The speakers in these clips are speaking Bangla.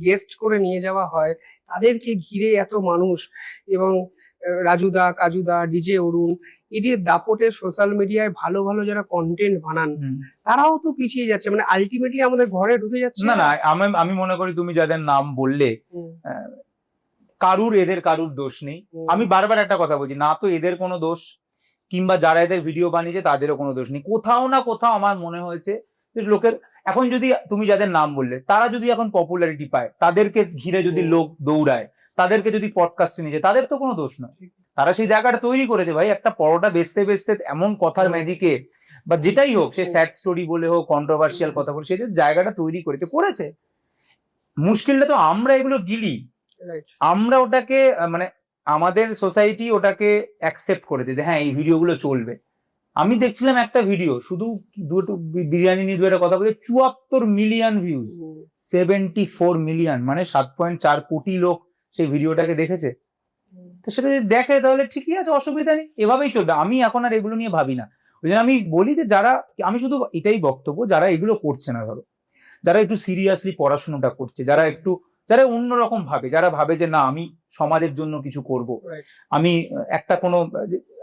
গেস্ট করে নিয়ে যাওয়া হয়, তাদেরকে ঘিরে এত মানুষ এবং রাজুদা, কাজুদা, ডিজে অরুণ, এদের দাপটে সোশ্যাল মিডিয়ায় ভালো ভালো যারা কন্টেন্ট বানান তারাও তো পিছিয়ে যাচ্ছে, মানে আলটিমেটলি আমাদের ঘরে ঢুকে যাচ্ছে। না না, আমি মনে করি তুমি যাদের নাম বললে এদের কারুর দোষ নেই। আমি বারবার একটা কথা বলছি, না তো এদের কোনো দোষ, কিংবা যারা এদের ভিডিও বানিয়েছে তাদেরও কোনো দোষ নেই। কোথাও না কোথাও আমার মনে হয়েছে যে লোকের এখন, যদি তুমি যাদের নাম বললে তারা যদি এখন পপুলারিটি পায়, তাদেরকে ঘিরে যদি লোক দৌড়ায়, তাদেরকে যদি পডকাস্টে নিয়ে যায়, তাদের তো কোনো দোষ নয়। তারা সেই জায়গাটা তৈরি করেছে ভাই, একটা পরোটা বেচতে বেচতে এমন কথার ম্যাজিকে বা যেটাই হোক, সে স্যাড স্টোরি বলে হোক, কন্ট্রোভার্সিয়াল কথা বলে, সে যে জায়গাটা তৈরি করেছে। মুশকিলটা তো আমরা এগুলো গিলি, আমরা ওটাকে মানে আমাদের সোসাইটি ওটাকে অ্যাকসেপ্ট করেছে যে হ্যাঁ এই ভিডিওগুলো চলবে। আমি দেখছিলাম একটা ভিডিও, শুধু বিরিয়ানি নিয়ে একটা কথা বলে 74 মিলিয়ন ভিউজ, 74 মিলিয়ন, মানে 7.4 কোটি লোক সেই ভিডিওটাকে দেখেছে। তো সেটা যদি দেখে তাহলে ঠিকই আছে, অসুবিধা নেই, এভাবেই চলবে। আমি এখন আর এগুলো নিয়ে ভাবি না। ওই জন্য আমি বলি যে যারা, আমি শুধু এটাই বক্তব্য, যারা এগুলো করছে না, ধরো যারা একটু সিরিয়াসলি পড়াশোনাটা করছে, যারা অন্যরকম ভাবে, যারা ভাবে যে না আমি সমাজের জন্য কিছু করব, আমি একটা কোনো,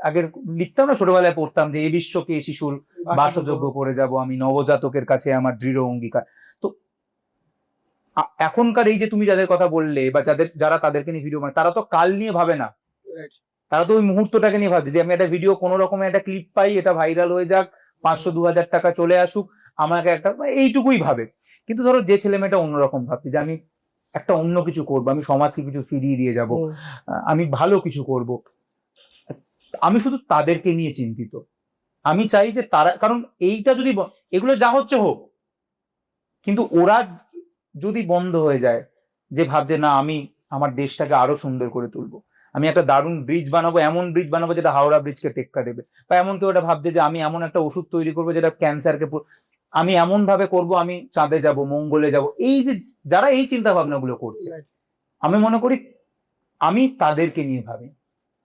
আগের লিখতাম না, ছোটবেলায় পড়তাম যে এ বিশ্বকে শিশুর বাসযোগ্য করে যাব, আমি নবজাতকের কাছে আমার দৃঢ় অঙ্গীকার। তো এখনকার এই যে তুমি যাদের কথা বললে বা যারা তাদেরকে নিয়ে ভিডিও বানায়, তারা তো কাল নিয়ে ভাবে না, তারা তো ওই মুহূর্তটাকে নিয়ে ভাবছে যে আমি একটা ভিডিও কোনো রকমের একটা ক্লিপ পাই, এটা ভাইরাল হয়ে যাক, 500-2000 টাকা চলে আসুক, আমাকে একটা, এইটুকুই ভাবে। কিন্তু ধরো যে ছেলে মেয়েটা অন্যরকম ভাবছে যে আমি একটা অন্য কিছু করবো, আমি সমাজকে কিছু ফিরিয়ে দিয়ে যাব, আমি ভালো কিছু করব, আমি শুধু তাদেরকে নিয়ে চিন্তিত। আমি চাই যে তারা, কারণ এইটা যদি এগুলো যা হচ্ছে হোক, কিন্তু ওরা যদি বন্ধ হয়ে যায়, যে ভাবছে না আমি আমার দেশটাকে আরো সুন্দর করে তুলবো, আমি একটা দারুণ ব্রিজ বানাবো, এমন ব্রিজ বানাবো যেটা হাওড়া ব্রিজকে টেক্কা দেবে, বা এমন কেউ ওটা ভাবছে যে আমি এমন একটা ওষুধ তৈরি করবো যেটা ক্যান্সারকে, আমি এমন ভাবে করবো, আমি চাঁদে যাব, মঙ্গলে যাব, এই যে যারা এই চিন্তা ভাবনাগুলো করছে, আমি মনে করি আমি তাদেরকে নিয়ে ভাবি।